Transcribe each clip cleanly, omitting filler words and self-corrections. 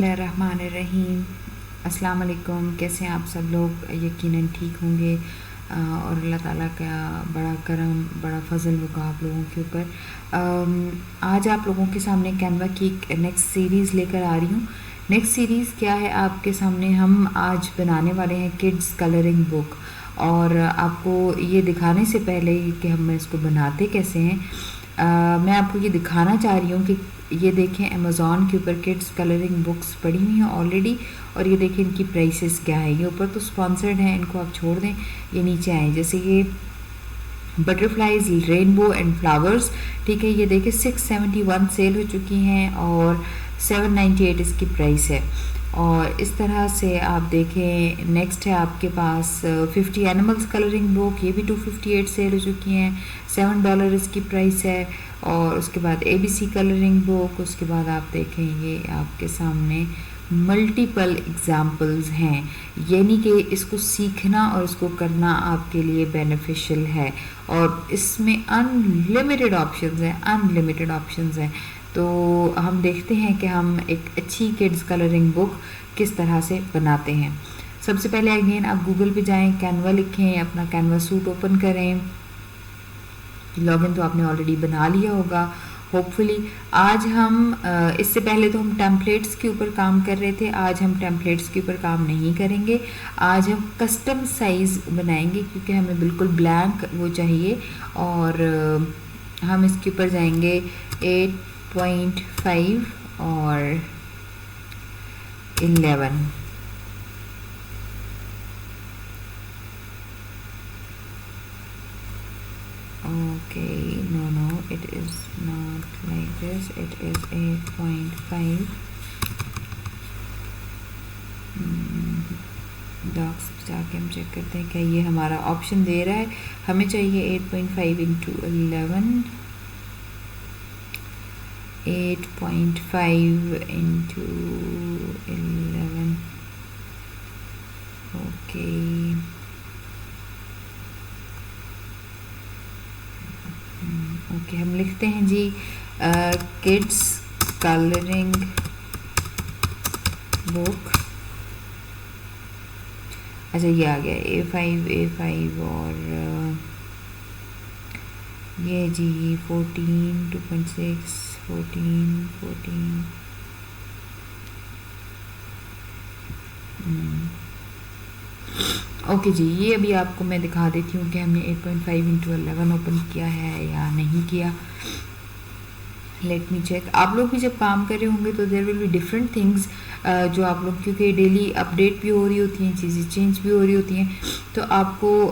बिस्मिल्लाहिर्रहमानिर्रहीम। अस्सलाम वालेकुम। कैसे हैं आप सब लोग? यकीनन ठीक होंगे और अल्लाह ताला का बड़ा करम, बड़ा फ़ज़ल होगा आप लोगों के ऊपर। आज आप लोगों के सामने कैनवा की एक नेक्स्ट सीरीज़ लेकर आ रही हूँ। नेक्स्ट सीरीज़ क्या है आपके सामने? हम आज बनाने वाले हैं किड्स कलरिंग बुक। और आपको ये दिखाने से पहले कि हम इसको बनाते कैसे हैं, मैं आपको ये दिखाना चाह रही हूँ कि ये देखें अमेज़ॉन के ऊपर किड्स कलरिंग बुक्स पड़ी हुई हैं ऑलरेडी। और ये देखें इनकी प्राइसेस क्या है। ये ऊपर तो स्पॉन्सर्ड हैं, इनको आप छोड़ दें, ये नीचे आए। जैसे ये बटरफ्लाइज रेनबो एंड फ्लावर्स, ठीक है, ये देखें 671 सेल हो चुकी हैं और 798 इसकी प्राइस है। और इस तरह से आप देखें, नेक्स्ट है आपके पास 50 एनिमल्स कलरिंग बुक, ये भी 258 सेल हो चुकी हैं, $7 इसकी प्राइस है। और उसके बाद ABC कलरिंग बुक, उसके बाद आप देखें ये आपके सामने मल्टीपल एग्जाम्पल्स हैं, यानी कि इसको सीखना और इसको करना आपके लिए बेनिफिशियल है। और इसमें अनलिमिटेड ऑप्शंस हैं, अनलिमिटेड ऑप्शंस हैं। तो हम देखते हैं कि हम एक अच्छी किड्स कलरिंग बुक किस तरह से बनाते हैं। सबसे पहले अगेन आप गूगल पे जाएं, कैनवा लिखें, अपना कैनवा सूट ओपन करें। लॉगिन तो आपने ऑलरेडी बना लिया होगा होपफुली। आज हम इससे पहले तो हम टेम्पलेट्स के ऊपर काम कर रहे थे, आज हम टेम्पलेट्स के ऊपर काम नहीं करेंगे। आज हम कस्टम साइज़ बनाएंगे क्योंकि हमें बिल्कुल ब्लैंक वो चाहिए। और हम इसके ऊपर जाएंगे 8.5 और 11। Okay, no, it is not like this. It is 8.5. Docs जाके हम चेक करते हैं क्या ये हमारा ऑप्शन दे रहा है। हमें चाहिए 8.5 इंटू 11, 8.5 इंटू 11। ओके, ओके, हम लिखते हैं जी किड्स कलरिंग बुक। अच्छा, ये आ गया A5 और ये जी 14, 2.6, 14। ओके जी, ये अभी आपको मैं दिखा देती हूँ कि हमने 8.5 इंटू 11 ओपन किया है या नहीं किया। Let me check. आप लोग भी जब काम कर रहे होंगे तो there will be different things जो आप लोग, क्योंकि डेली अपडेट भी हो रही होती हैं, चीज़ें चेंज भी हो रही होती हैं, तो आपको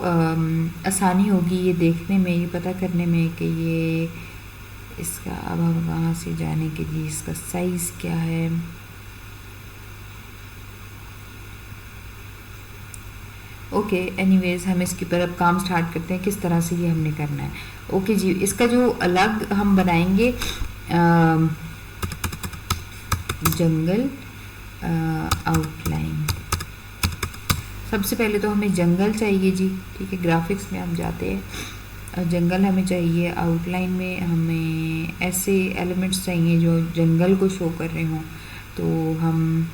आसानी होगी ये देखने में, ये पता करने में कि ये इसका अब हम वहाँ से जाने के लिए इसका साइज़ क्या है। ओके, एनीवेज हम इसके ऊपर अब काम स्टार्ट करते हैं किस तरह से ये हमने करना है। ओके जी, इसका जो अलग हम बनाएंगे जंगल आउटलाइन। सबसे पहले तो हमें जंगल चाहिए जी, ठीक है, ग्राफिक्स में हम जाते हैं और जंगल हमें चाहिए। आउटलाइन में हमें ऐसे एलिमेंट्स चाहिए जो जंगल को शो कर रहे हों। तो हम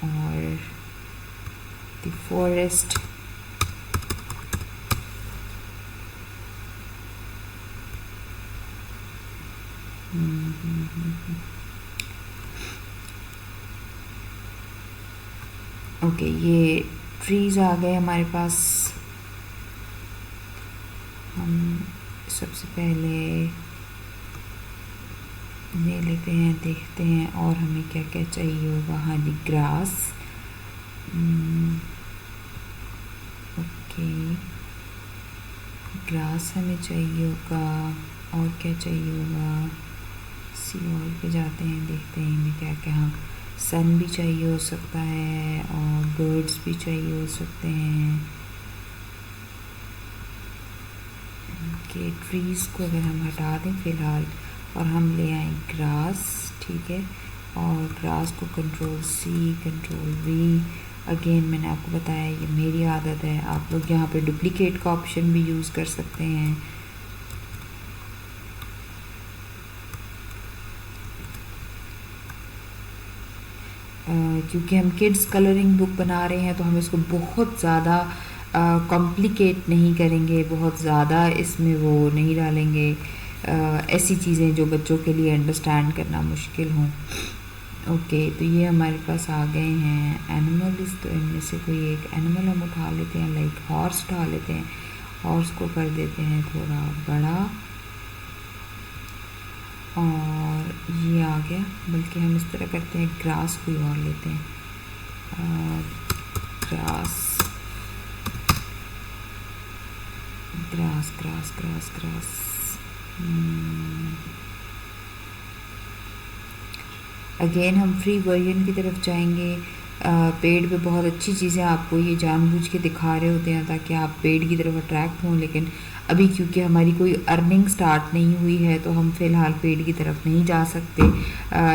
और द फॉरेस्ट, ओके, ये ट्रीज आ गए हमारे पास। हम सबसे पहले ले लेते हैं, देखते हैं और हमें क्या क्या चाहिए होगा। हाँ जी, ग्रास। ओके, ग्रास हमें चाहिए होगा। और क्या चाहिए होगा? सी वॉल पे जाते हैं, देखते हैं हमें क्या क्या। हाँ, सन भी चाहिए हो सकता है और बर्ड्स भी चाहिए हो सकते हैं। ओके, ट्रीज़ को अगर हम हटा दें फ़िलहाल और हम ले आए ग्रास, ठीक है, और ग्रास को Ctrl+C, Ctrl+V। अगेन मैंने आपको बताया ये मेरी आदत है, आप लोग यहाँ पे डुप्लीकेट का ऑप्शन भी यूज़ कर सकते हैं। क्योंकि हम किड्स कलरिंग बुक बना रहे हैं तो हम इसको बहुत ज़्यादा कॉम्प्लिकेट नहीं करेंगे, बहुत ज़्यादा इसमें वो नहीं डालेंगे ऐसी चीज़ें जो बच्चों के लिए अंडरस्टैंड करना मुश्किल हों। ओके, तो ये हमारे पास आ गए हैं एनिमल्स। तो इनमें से कोई एक एनिमल हम उठा लेते हैं, लाइक हॉर्स उठा लेते हैं। हॉर्स को कर देते हैं थोड़ा बड़ा, और ये आ गया। बल्कि हम इस तरह करते हैं, ग्रास कोई और लेते हैं, grass grass grass grass grass. Again हम फ्री वर्जन की तरफ जाएंगे। पेड पे बहुत अच्छी चीज़ें आपको ये जानबूझ के दिखा रहे होते हैं ताकि आप पेड की तरफ अट्रैक्ट हों, लेकिन अभी क्योंकि हमारी कोई अर्निंग स्टार्ट नहीं हुई है तो हम फ़िलहाल पेड की तरफ नहीं जा सकते।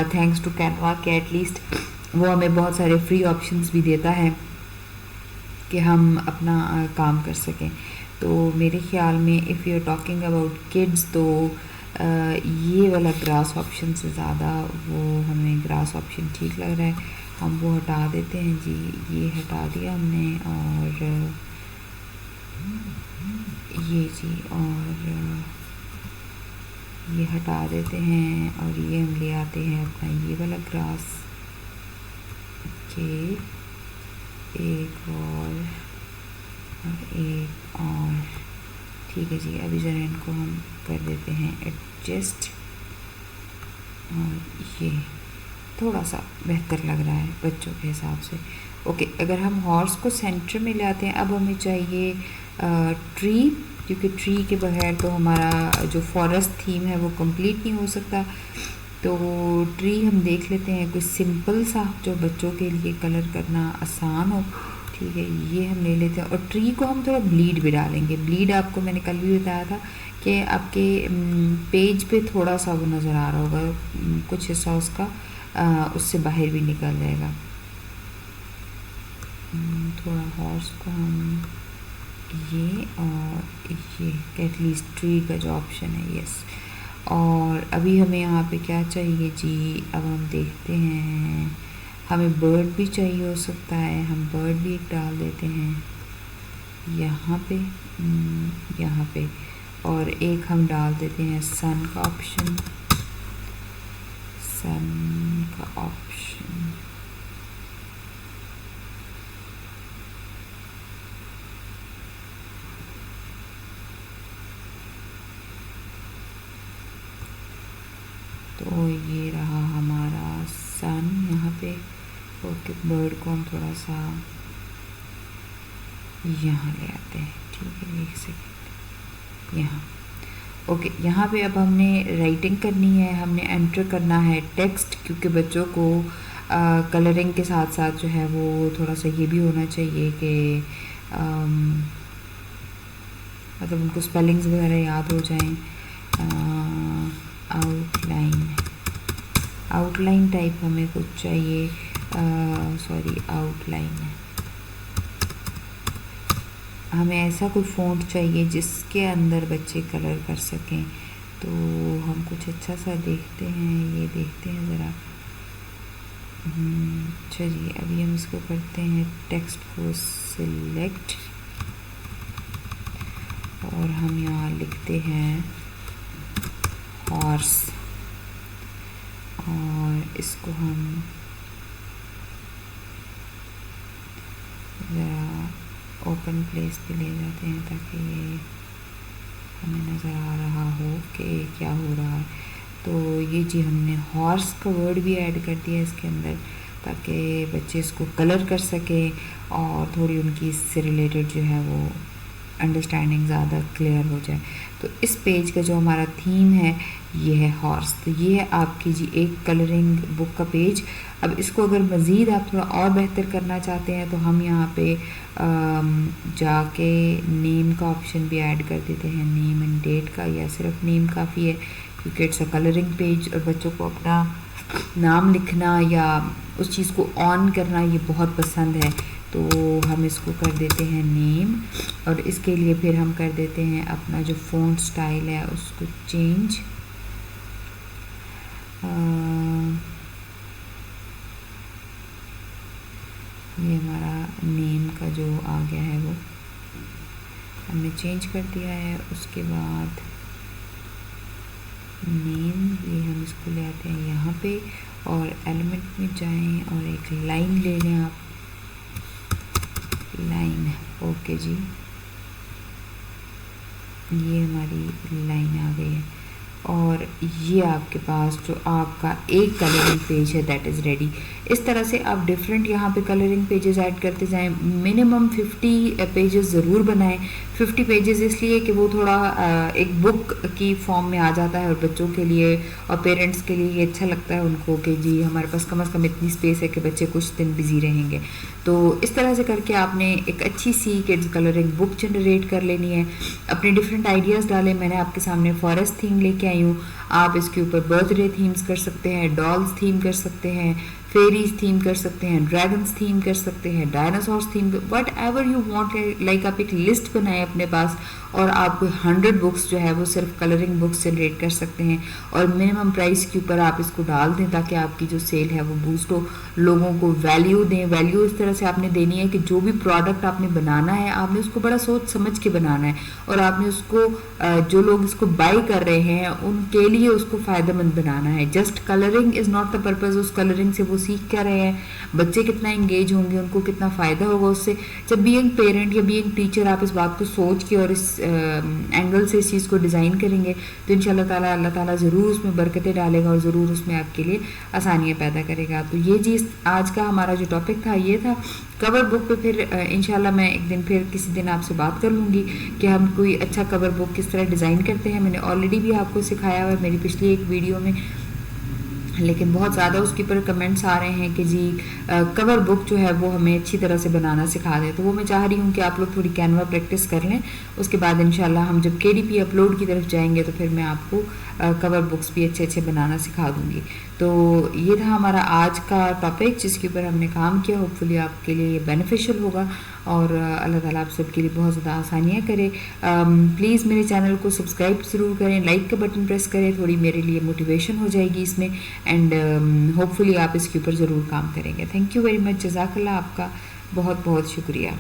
थैंक्स टू कैनवा के एटलीस्ट वो हमें बहुत सारे फ्री ऑप्शंस भी देता है कि हम अपना काम कर सकें। तो मेरे ख्याल में if you are talking about kids तो ये वाला ग्रास ऑप्शन से ज़्यादा वो हमें ग्रास ऑप्शन ठीक लग रहा है। हम वो हटा देते हैं जी, ये हटा दिया हमने, और ये जी, और ये हटा देते हैं, और ये हम ले आते हैं अपना ये वाला ग्रास के एक और एक और। ठीक है जी, अभी ज़रा इनको हम कर देते हैं एडजस्ट, और ये थोड़ा सा बेहतर लग रहा है बच्चों के हिसाब से। ओके, अगर हम हॉर्स को सेंटर में ले आते हैं, अब हमें चाहिए ट्री, क्योंकि ट्री के बगैर तो हमारा जो फॉरेस्ट थीम है वो कंप्लीट नहीं हो सकता। तो ट्री हम देख लेते हैं कोई सिंपल सा जो बच्चों के लिए कलर करना आसान हो। ठीक है, ये हम ले लेते हैं, और ट्री को हम थोड़ा ब्लीड भी डालेंगे। ब्लीड आपको मैंने कल भी बताया था कि आपके पेज पे थोड़ा सा वो नज़र आ रहा होगा, कुछ हिस्सा उसका उससे बाहर भी निकल जाएगा। थोड़ा हॉर्स को हम ये और ये एटलीस्ट ट्री का जो ऑप्शन है, यस। और अभी हमें यहाँ पे क्या चाहिए जी, अब हम देखते हैं, हमें बर्ड भी चाहिए हो सकता है, हम बर्ड भी एक डाल देते हैं यहाँ पे, यहाँ पे, और एक हम डाल देते हैं सन का ऑप्शन, सन का ऑप्शन। तो ये रहा हमारा सन यहाँ पे। ओके, बर्ड को हम थोड़ा सा यहाँ ले आते हैं। ठीक है, एक सेकेंड, यहाँ। ओके, यहाँ पे अब हमने राइटिंग करनी है, हमने एंटर करना है टेक्स्ट, क्योंकि बच्चों को कलरिंग के साथ साथ जो है वो थोड़ा सा ये भी होना चाहिए कि मतलब उनको स्पेलिंग्स वगैरह याद हो जाएं। आउटलाइन टाइप हमें कुछ चाहिए, सॉरी आउटलाइन, हमें ऐसा कोई फ़ॉन्ट चाहिए जिसके अंदर बच्चे कलर कर सकें। तो हम कुछ अच्छा सा देखते हैं, ये देखते हैं ज़रा। अच्छा जी, अभी हम इसको करते हैं टेक्स्ट को सिलेक्ट, और हम यहाँ लिखते हैं हॉर्स, और इसको हम ज़रा ओपन प्लेस पे ले जाते हैं ताकि ये हमें नज़र आ रहा हो कि क्या हो रहा है। तो ये जी, हमने हॉर्स का वर्ड भी ऐड कर दिया इसके अंदर ताकि बच्चे इसको कलर कर सकें और थोड़ी उनकी इससे रिलेटेड जो है वो अंडरस्टैंडिंग ज़्यादा क्लियर हो जाए। तो इस पेज का जो हमारा थीम है ये है हॉर्स। तो ये है आपकी जी एक कलरिंग बुक का पेज। अब इसको अगर मज़ीद आप थोड़ा और बेहतर करना चाहते हैं तो हम यहाँ पे जाके नेम का ऑप्शन भी ऐड कर देते हैं, नेम एंड डेट का, या सिर्फ नेम काफ़ी है क्योंकि इट्स अ कलरिंग पेज और बच्चों को अपना नाम लिखना या उस चीज़ को ऑन करना ये बहुत पसंद है। तो हम इसको कर देते हैं नेम, और इसके लिए फिर हम कर देते हैं अपना जो फ़ॉन्ट स्टाइल है उसको चेंज। ये हमारा नेम का जो आ गया है वो हमने चेंज कर दिया है। उसके बाद नेम ये हम इसको ले आते हैं यहाँ पे और एलिमेंट में जाएं और एक लाइन ले लें आप, लाइन। ओके जी, ये हमारी लाइन आ गई है और ये आपके पास जो आपका एक कलरिंग पेज है दैट इज़ रेडी। इस तरह से आप डिफरेंट यहाँ पे कलरिंग पेजेस ऐड करते जाएं। मिनिमम 50 पेजेस ज़रूर बनाएं। 50 पेजेस इसलिए कि वो थोड़ा एक बुक की फॉर्म में आ जाता है और बच्चों के लिए और पेरेंट्स के लिए ये अच्छा लगता है उनको कि जी हमारे पास कम से कम इतनी स्पेस है कि बच्चे कुछ दिन बिजी रहेंगे। तो इस तरह से करके आपने एक अच्छी सी किड्स कलरिंग बुक जनरेट कर लेनी है। अपने डिफरेंट आइडियाज़ डालें। मैंने आपके सामने फॉरेस्ट थीम लेके आई हूँ। आप इसके ऊपर बर्थडे थीम्स कर सकते हैं, डॉल्स थीम कर सकते हैं, फेरीज थीम कर सकते हैं, ड्रैगन्स थीम कर सकते हैं, dinosaurs theme, what ever you want. Like आप एक लिस्ट बनाएं अपने पास और आप कोई 100 बुक्स जो है वो सिर्फ कलरिंग बुक्स जनरेट कर सकते हैं और मिनिमम प्राइस के ऊपर आप इसको डाल दें ताकि आपकी जो सेल है वो बूस्ट हो। लोगों को वैल्यू दें। वैल्यू इस तरह से आपने देनी है कि जो भी प्रोडक्ट आपने बनाना है आपने उसको बड़ा सोच समझ के बनाना है और आपने उसको जो लोग इसको बाई कर रहे हैं उनके लिए उसको फ़ायदेमंद बनाना है। Just colouring is not the purpose. उस कलरिंग से वो सीख क्या रहे हैं, बच्चे कितना इंगेज होंगे, उनको कितना फ़ायदा होगा उससे। जब बीइंग पेरेंट या बीइंग टीचर आप इस बात को सोच के और इस एंगल से इस चीज़ को डिज़ाइन करेंगे तो इंशाल्लाह ताला अल्लाह ताला ज़रूर उसमें बरकतें डालेगा और ज़रूर उसमें आपके लिए आसानियाँ पैदा करेगा। तो ये चीज़ आज का हमारा जो टॉपिक था ये था। कवर बुक पे फिर इंशाल्लाह मैं एक दिन फिर किसी दिन आपसे बात कर लूँगी कि हम कोई अच्छा कवर बुक किस तरह डिज़ाइन करते हैं। मैंने ऑलरेडी भी आपको सिखाया हुआ है मेरी पिछली एक वीडियो में, लेकिन बहुत ज़्यादा उसके ऊपर कमेंट्स आ रहे हैं कि जी कवर बुक जो है वो हमें अच्छी तरह से बनाना सिखा दें। तो वो मैं चाह रही हूँ कि आप लोग थोड़ी कैनवा प्रैक्टिस कर लें। उसके बाद इंशाल्लाह हम जब KDP अपलोड की तरफ जाएंगे तो फिर मैं आपको कवर बुक्स भी अच्छे अच्छे बनाना सिखा दूँगी। तो ये था हमारा आज का टॉपिक जिसके ऊपर हमने काम किया। होपफुली आपके लिए ये बेनिफिशियल होगा और अल्लाह ताला आप सबके लिए बहुत ज़्यादा आसानियाँ करे। प्लीज़ मेरे चैनल को सब्सक्राइब ज़रूर करें, लाइक का बटन प्रेस करें, थोड़ी मेरे लिए मोटिवेशन हो जाएगी इसमें एंड होपफुली आप इसके ऊपर ज़रूर काम करेंगे। Thank you very much. जज़ाकल्लाह, आपका बहुत बहुत शुक्रिया।